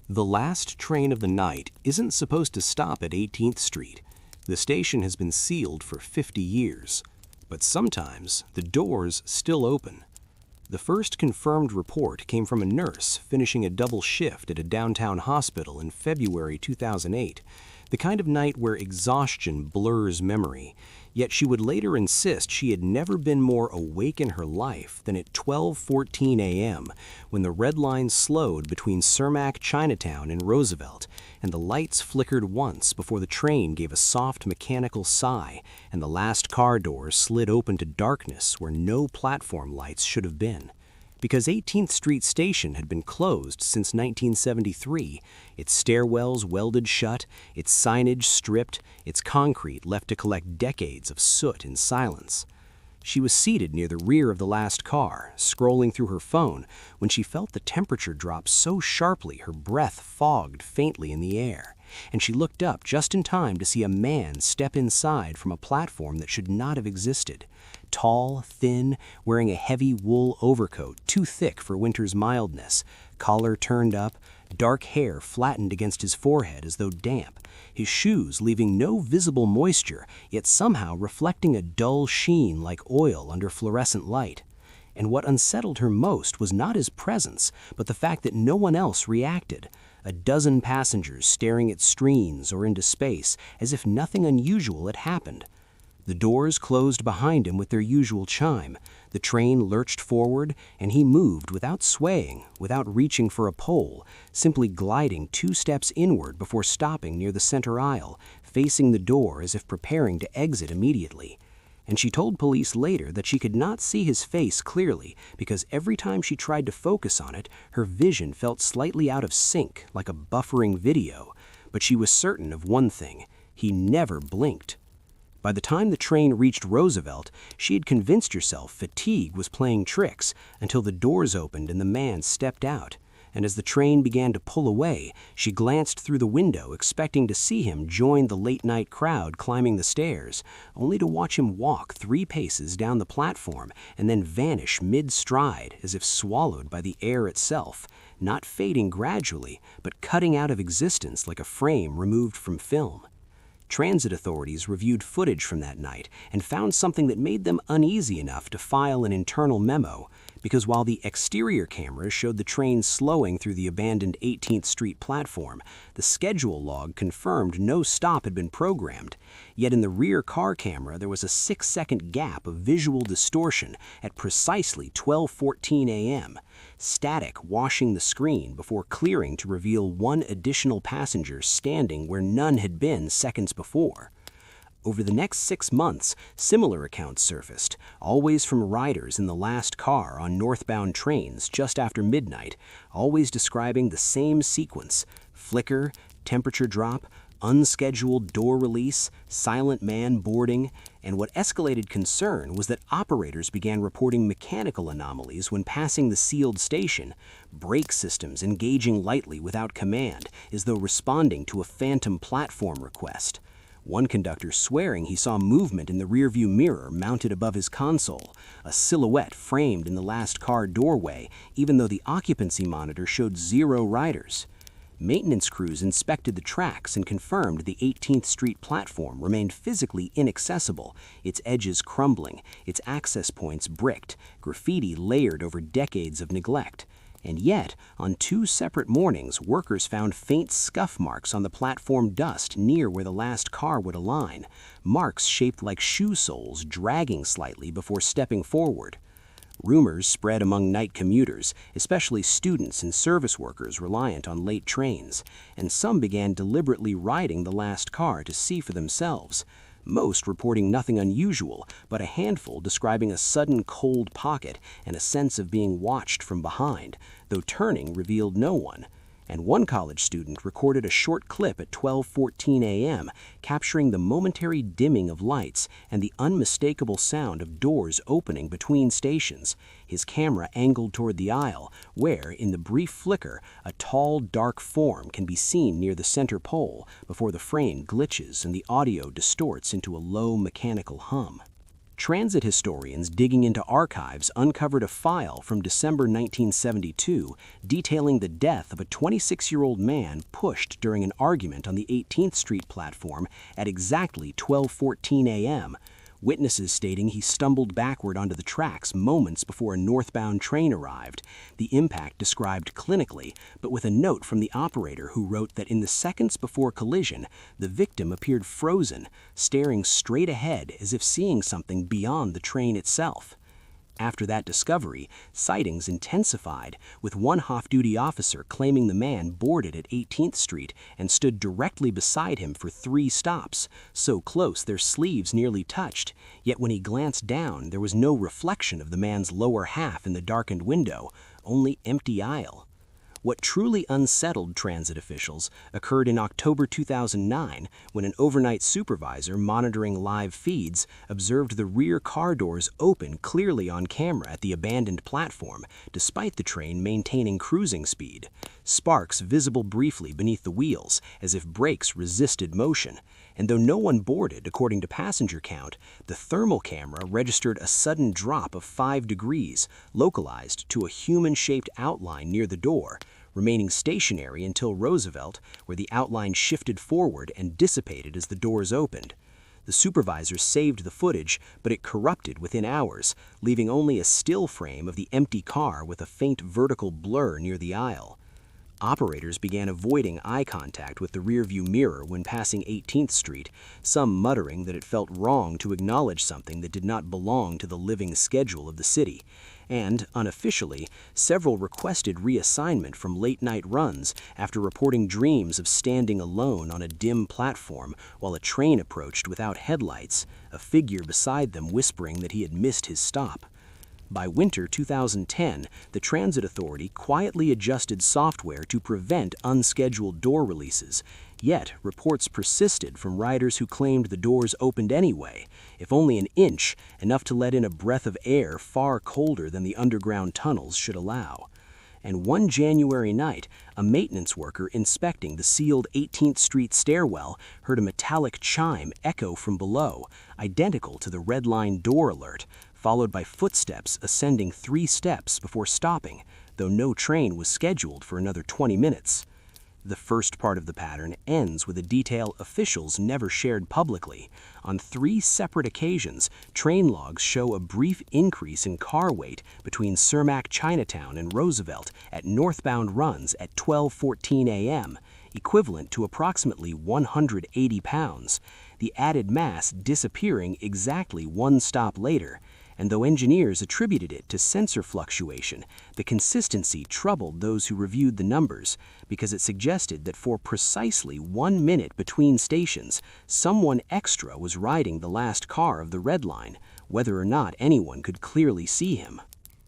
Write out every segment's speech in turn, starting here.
The last train of the night isn't supposed to stop at 18th Street. The station has been sealed for 50 years, but sometimes the doors still open. The first confirmed report came from a nurse finishing a double shift at a downtown hospital in February 2008, the kind of night where exhaustion blurs memory. Yet she would later insist she had never been more awake in her life than at 12:14 a.m. when the red line slowed between Cermak Chinatown and Roosevelt, and the lights flickered once before the train gave a soft mechanical sigh and the last car door slid open to darkness where no platform lights should have been. Because 18th Street Station had been closed since 1973, its stairwells welded shut, its signage stripped, its concrete left to collect decades of soot in silence. She was seated near the rear of the last car, scrolling through her phone, when she felt the temperature drop so sharply her breath fogged faintly in the air, and she looked up just in time to see a man step inside from a platform that should not have existed. Tall, thin, wearing a heavy wool overcoat too thick for winter's mildness, collar turned up, dark hair flattened against his forehead as though damp, his shoes leaving no visible moisture, yet somehow reflecting a dull sheen like oil under fluorescent light. And what unsettled her most was not his presence, but the fact that no one else reacted. A dozen passengers staring at screens or into space as if nothing unusual had happened. The doors closed behind him with their usual chime. The train lurched forward, and he moved without swaying, without reaching for a pole, simply gliding 2 steps inward before stopping near the center aisle, facing the door as if preparing to exit immediately. And she told police later that she could not see his face clearly because every time she tried to focus on it, her vision felt slightly out of sync, like a buffering video. But she was certain of one thing: he never blinked. By the time the train reached Roosevelt, she had convinced herself fatigue was playing tricks until the doors opened and the man stepped out. And as the train began to pull away, she glanced through the window expecting to see him join the late-night crowd climbing the stairs, only to watch him walk 3 paces down the platform and then vanish mid-stride as if swallowed by the air itself, not fading gradually, but cutting out of existence like a frame removed from film. Transit authorities reviewed footage from that night and found something that made them uneasy enough to file an internal memo, because while the exterior cameras showed the train slowing through the abandoned 18th Street platform, the schedule log confirmed no stop had been programmed. Yet in the rear car camera there was a 6-second gap of visual distortion at precisely 12:14 a.m., static washing the screen before clearing to reveal 1 additional passenger standing where none had been seconds before. Over the next 6 months, similar accounts surfaced, always from riders in the last car on northbound trains just after midnight, always describing the same sequence: flicker, temperature drop, unscheduled door release, silent man boarding, and what escalated concern was that operators began reporting mechanical anomalies when passing the sealed station, brake systems engaging lightly without command as though responding to a phantom platform request. One conductor swearing he saw movement in the rearview mirror mounted above his console, a silhouette framed in the last car doorway, even though the occupancy monitor showed 0 riders. Maintenance crews inspected the tracks and confirmed the 18th Street platform remained physically inaccessible, its edges crumbling, its access points bricked, graffiti layered over decades of neglect. And yet, on 2 separate mornings, workers found faint scuff marks on the platform dust near where the last car would align, marks shaped like shoe soles dragging slightly before stepping forward. Rumors spread among night commuters, especially students and service workers reliant on late trains, and some began deliberately riding the last car to see for themselves. Most reporting nothing unusual, but a handful describing a sudden cold pocket and a sense of being watched from behind, though turning revealed no one. And one college student recorded a short clip at 12:14 a.m., capturing the momentary dimming of lights and the unmistakable sound of doors opening between stations, his camera angled toward the aisle, where, in the brief flicker, a tall, dark form can be seen near the center pole before the frame glitches and the audio distorts into a low mechanical hum. Transit historians digging into archives uncovered a file from December 1972 detailing the death of a 26-year-old man pushed during an argument on the 18th Street platform at exactly 12:14 a.m., witnesses stating he stumbled backward onto the tracks moments before a northbound train arrived, the impact described clinically, but with a note from the operator who wrote that in the seconds before collision, the victim appeared frozen, staring straight ahead as if seeing something beyond the train itself. After that discovery, sightings intensified, with one off-duty officer claiming the man boarded at 18th Street and stood directly beside him for 3 stops, so close their sleeves nearly touched, yet when he glanced down there was no reflection of the man's lower half in the darkened window, only empty aisle. What truly unsettled transit officials occurred in October 2009 when an overnight supervisor monitoring live feeds observed the rear car doors open clearly on camera at the abandoned platform, despite the train maintaining cruising speed. Sparks visible briefly beneath the wheels, as if brakes resisted motion. And though no one boarded, according to passenger count, the thermal camera registered a sudden drop of 5 degrees, localized to a human-shaped outline near the door, remaining stationary until Roosevelt, where the outline shifted forward and dissipated as the doors opened. The supervisor saved the footage, but it corrupted within hours, leaving only a still frame of the empty car with a faint vertical blur near the aisle. Operators began avoiding eye contact with the rearview mirror when passing 18th Street, some muttering that it felt wrong to acknowledge something that did not belong to the living schedule of the city. And, unofficially, several requested reassignment from late-night runs after reporting dreams of standing alone on a dim platform while a train approached without headlights, a figure beside them whispering that he had missed his stop. By winter 2010, the Transit Authority quietly adjusted software to prevent unscheduled door releases, yet reports persisted from riders who claimed the doors opened anyway, if only an inch, enough to let in a breath of air far colder than the underground tunnels should allow. And one January night, a maintenance worker inspecting the sealed 18th Street stairwell heard a metallic chime echo from below, identical to the red line door alert, followed by footsteps ascending 3 steps before stopping, though no train was scheduled for another 20 minutes. The first part of the pattern ends with a detail officials never shared publicly. On 3 separate occasions, train logs show a brief increase in car weight between Cermak Chinatown and Roosevelt at northbound runs at 12:14 a.m., equivalent to approximately 180 pounds, the added mass disappearing exactly 1 stop later. And though engineers attributed it to sensor fluctuation, the consistency troubled those who reviewed the numbers, because it suggested that for precisely 1 minute between stations, someone extra was riding the last car of the red line, whether or not anyone could clearly see him.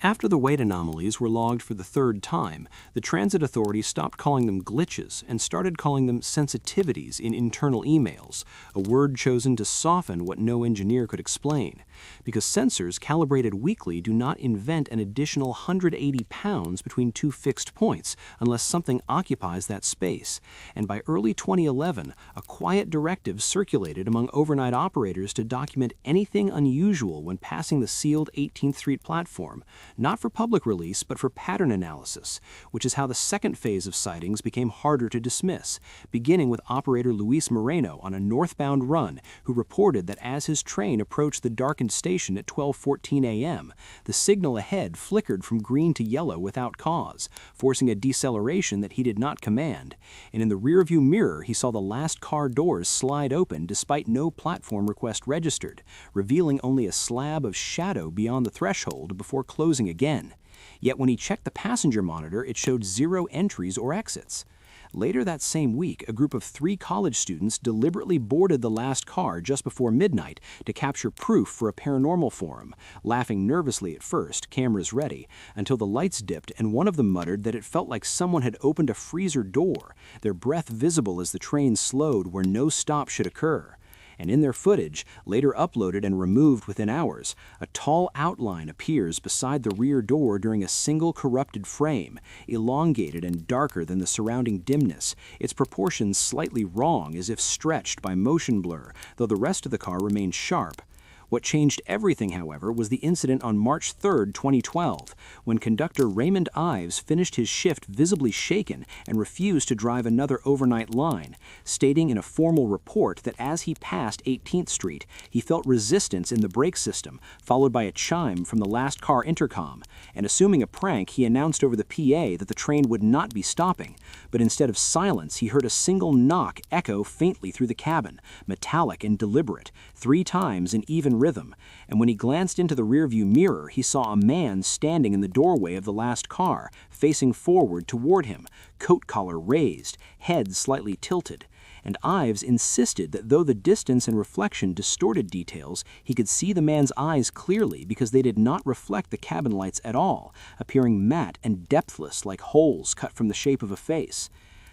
After the weight anomalies were logged for the 3rd time, the Transit Authority stopped calling them glitches and started calling them sensitivities in internal emails, a word chosen to soften what no engineer could explain, because sensors calibrated weekly do not invent an additional 180 pounds between 2 fixed points unless something occupies that space, and by early 2011, a quiet directive circulated among overnight operators to document anything unusual when passing the sealed 18th Street platform, not for public release, but for pattern analysis, which is how the second phase of sightings became harder to dismiss, beginning with operator Luis Moreno on a northbound run, who reported that as his train approached the darkened station at 12:14 a.m., the signal ahead flickered from green to yellow without cause, forcing a deceleration that he did not command, and in the rearview mirror he saw the last car doors slide open despite no platform request registered, revealing only a slab of shadow beyond the threshold before closing again. Yet when he checked the passenger monitor, it showed 0 entries or exits. Later that same week, a group of 3 college students deliberately boarded the last car just before midnight to capture proof for a paranormal forum, laughing nervously at first, cameras ready, until the lights dipped and one of them muttered that it felt like someone had opened a freezer door, their breath visible as the train slowed where no stop should occur. And in their footage, later uploaded and removed within hours, a tall outline appears beside the rear door during a single corrupted frame, elongated and darker than the surrounding dimness, its proportions slightly wrong as if stretched by motion blur, though the rest of the car remains sharp. What changed everything, however, was the incident on March 3, 2012, when conductor Raymond Ives finished his shift visibly shaken and refused to drive another overnight line, stating in a formal report that as he passed 18th Street, he felt resistance in the brake system, followed by a chime from the last car intercom, and assuming a prank, he announced over the PA that the train would not be stopping, but instead of silence, he heard a single knock echo faintly through the cabin, metallic and deliberate, 3 times in even rhythm, and when he glanced into the rearview mirror, he saw a man standing in the doorway of the last car, facing forward toward him, coat collar raised, head slightly tilted. And Ives insisted that though the distance and reflection distorted details, he could see the man's eyes clearly because they did not reflect the cabin lights at all, appearing matte and depthless like holes cut from the shape of a face.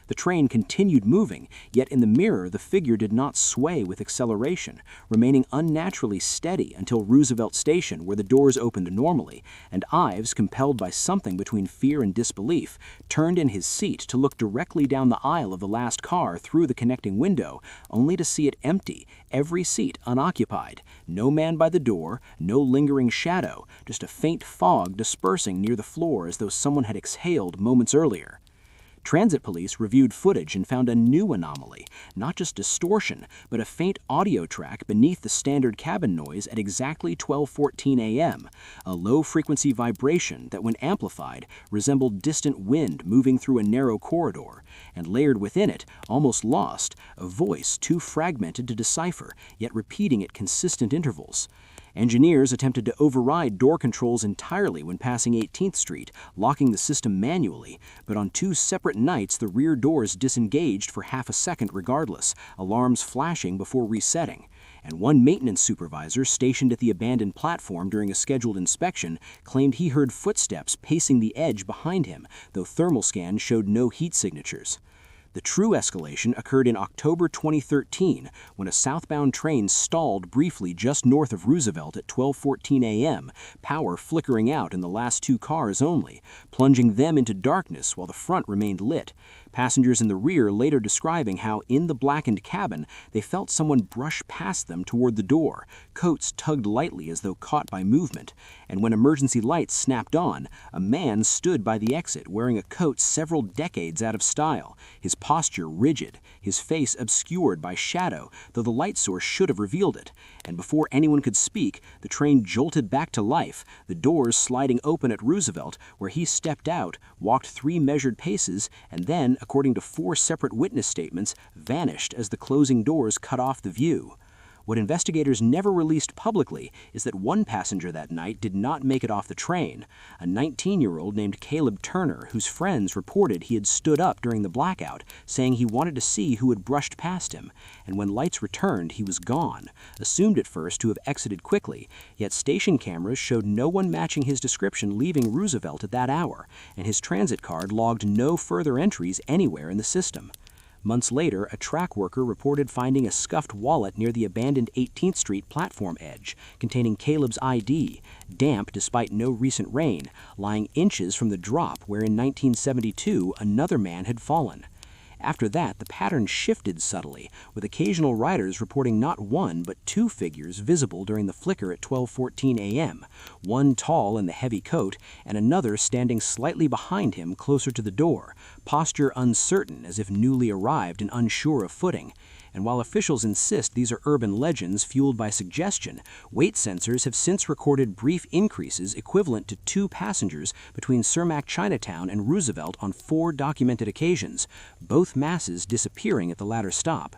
The train continued moving, yet in the mirror the figure did not sway with acceleration, remaining unnaturally steady until Roosevelt Station, where the doors opened normally, and Ives, compelled by something between fear and disbelief, turned in his seat to look directly down the aisle of the last car through the connecting window, only to see it empty, every seat unoccupied, no man by the door, no lingering shadow, just a faint fog dispersing near the floor as though someone had exhaled moments earlier. Transit police reviewed footage and found a new anomaly, not just distortion, but a faint audio track beneath the standard cabin noise at exactly 12:14 a.m., a low-frequency vibration that, when amplified, resembled distant wind moving through a narrow corridor, and layered within it, almost lost, a voice too fragmented to decipher, yet repeating at consistent intervals. Engineers attempted to override door controls entirely when passing 18th Street, locking the system manually, but on 2 separate nights the rear doors disengaged for half a second regardless, alarms flashing before resetting. And one maintenance supervisor stationed at the abandoned platform during a scheduled inspection claimed he heard footsteps pacing the edge behind him, though thermal scans showed no heat signatures. The true escalation occurred in October 2013 when a southbound train stalled briefly just north of Roosevelt at 12:14 a.m., power flickering out in the last 2 cars only, plunging them into darkness while the front remained lit. Passengers in the rear later describing how, in the blackened cabin, they felt someone brush past them toward the door, coats tugged lightly as though caught by movement, and when emergency lights snapped on, a man stood by the exit wearing a coat several decades out of style, his posture rigid, his face obscured by shadow, though the light source should have revealed it, and before anyone could speak, the train jolted back to life, the doors sliding open at Roosevelt, where he stepped out, walked 3 measured paces, and then, according to 4 separate witness statements, vanished as the closing doors cut off the view. What investigators never released publicly is that one passenger that night did not make it off the train, a 19-year-old named Caleb Turner, whose friends reported he had stood up during the blackout, saying he wanted to see who had brushed past him, and when lights returned, he was gone, assumed at first to have exited quickly, yet station cameras showed no one matching his description leaving Roosevelt at that hour, and his transit card logged no further entries anywhere in the system. Months later, a track worker reported finding a scuffed wallet near the abandoned 18th Street platform edge, containing Caleb's ID, damp despite no recent rain, lying inches from the drop where in 1972 another man had fallen. After that, the pattern shifted subtly, with occasional riders reporting not one but 2 figures visible during the flicker at 12:14 a.m., one tall in the heavy coat and another standing slightly behind him closer to the door, posture uncertain as if newly arrived and unsure of footing. And while officials insist these are urban legends fueled by suggestion, weight sensors have since recorded brief increases equivalent to 2 passengers between Cermak Chinatown and Roosevelt on 4 documented occasions, both masses disappearing at the latter stop.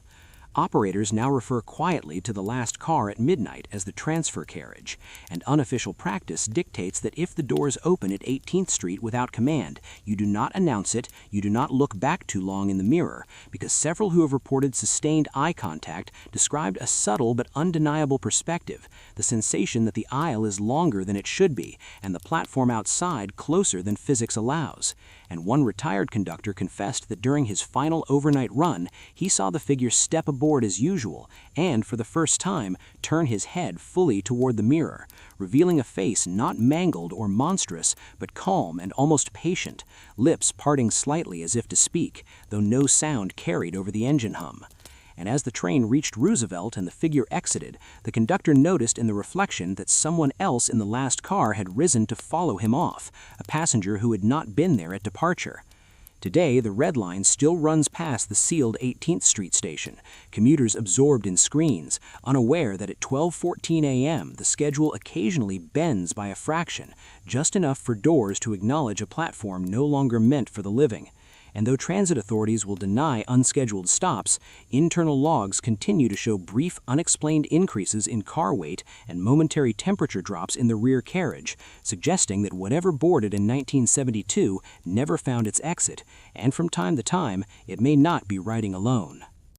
Operators now refer quietly to the last car at midnight as the transfer carriage, and unofficial practice dictates that if the doors open at 18th Street without command, you do not announce it, you do not look back too long in the mirror, because several who have reported sustained eye contact described a subtle but undeniable perspective, the sensation that the aisle is longer than it should be, and the platform outside closer than physics allows. And one retired conductor confessed that during his final overnight run, he saw the figure step aboard as usual and, for the first time, turn his head fully toward the mirror, revealing a face not mangled or monstrous, but calm and almost patient, lips parting slightly as if to speak, though no sound carried over the engine hum. and as the train reached Roosevelt and the figure exited, the conductor noticed in the reflection that someone else in the last car had risen to follow him off, a passenger who had not been there at departure. Today, the Red Line still runs past the sealed 18th Street station, commuters absorbed in screens, unaware that at 12:14 a.m. the schedule occasionally bends by a fraction, just enough for doors to acknowledge a platform no longer meant for the living. And though transit authorities will deny unscheduled stops, internal logs continue to show brief, unexplained increases in car weight and momentary temperature drops in the rear carriage, suggesting that whatever boarded in 1972 never found its exit, and from time to time, it may not be riding alone.